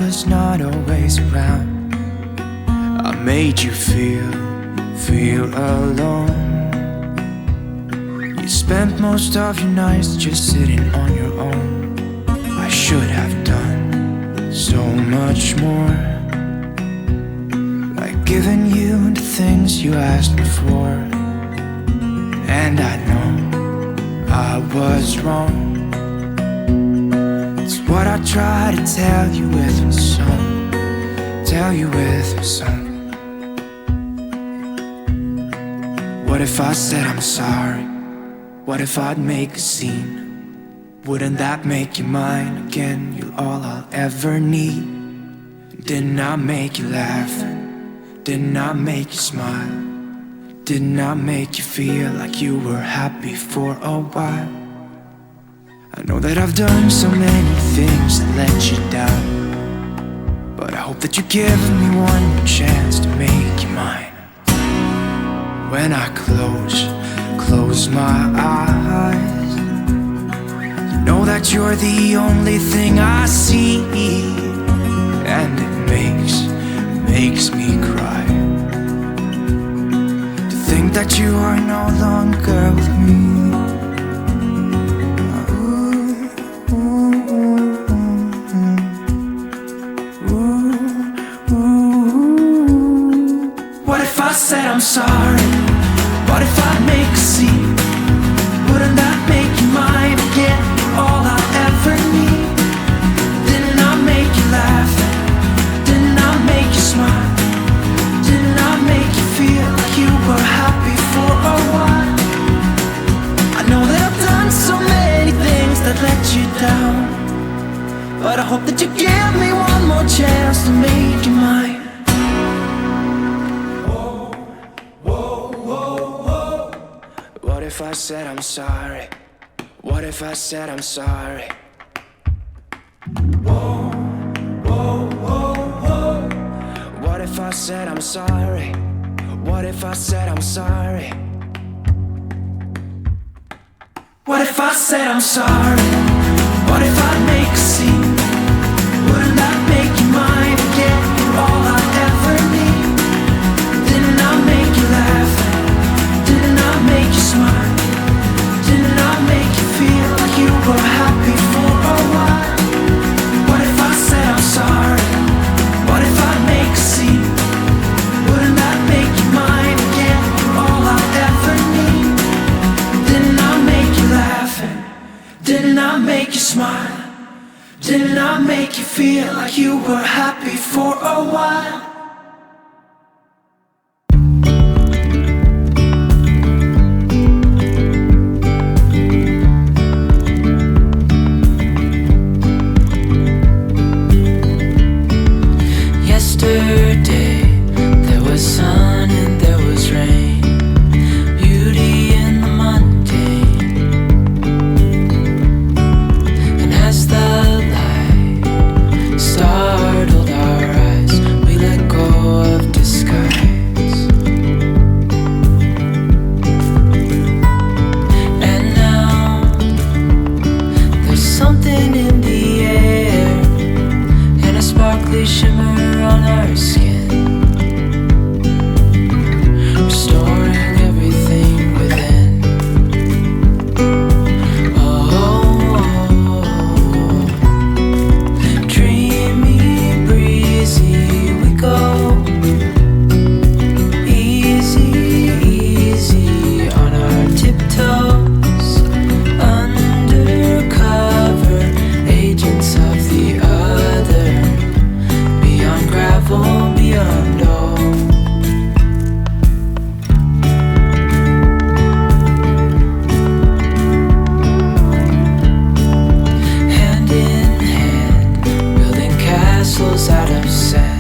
was not always around. I made you feel alone. You spent most of your nights just sitting on your own. I should have done so much more, like giving you the things you asked me for. And I know I was wrong. It's what I try to tell you with my song, tell you with my song. What if I said I'm sorry? What if I'd make a scene? Wouldn't that make you mine again? You're all I'll ever need. Didn't I make you laugh? Didn't I make you smile? Didn't I make you feel like you were happy for a while? I know that I've done so many things that let you down, but I hope that you give me one more chance to make you mine. When I close my eyes, you know that you're the only thing I see, and it makes me cry to think that you are no longer with me. What if I said I'm sorry? What if I make a scene? Wouldn't that make you mine again? All I ever need. Didn't I make you laugh? Didn't I make you smile? Didn't I make you feel like you were happy for a while? I know that I've done so many things that let you down, but I hope that you give me one more chance to make you mine. What if I said I'm sorry? What if I said I'm sorry? Whoa, whoa, whoa, whoa. What if I said I'm sorry? What if I said I'm sorry? What if I said I'm sorry? What if I make a scene? Wouldn't that make you mine again? You're all I ever need. Didn't I make you laugh? Didn't I make you smile? Didn't I make you feel like you were happy for a while? What if I said I'm sorry? What if I make a scene? Wouldn't that make you mine again? You're all I ever need. Didn't I make you laugh? Didn't I make you smile? Didn't I make you feel like you were happy for a while? Yesterday, there was sun and there was rain, beauty in the mundane. And as the light startled our eyes, we let go of disguise. And now, there's something in the air, and a sparkly shimmer on our skin, restoring everything within. Oh, dreamy, breezy, we go. Easy, easy on our tiptoes, undercover agents of the other, beyond gravel, beyond all. Hand in hand, building castles out of sand.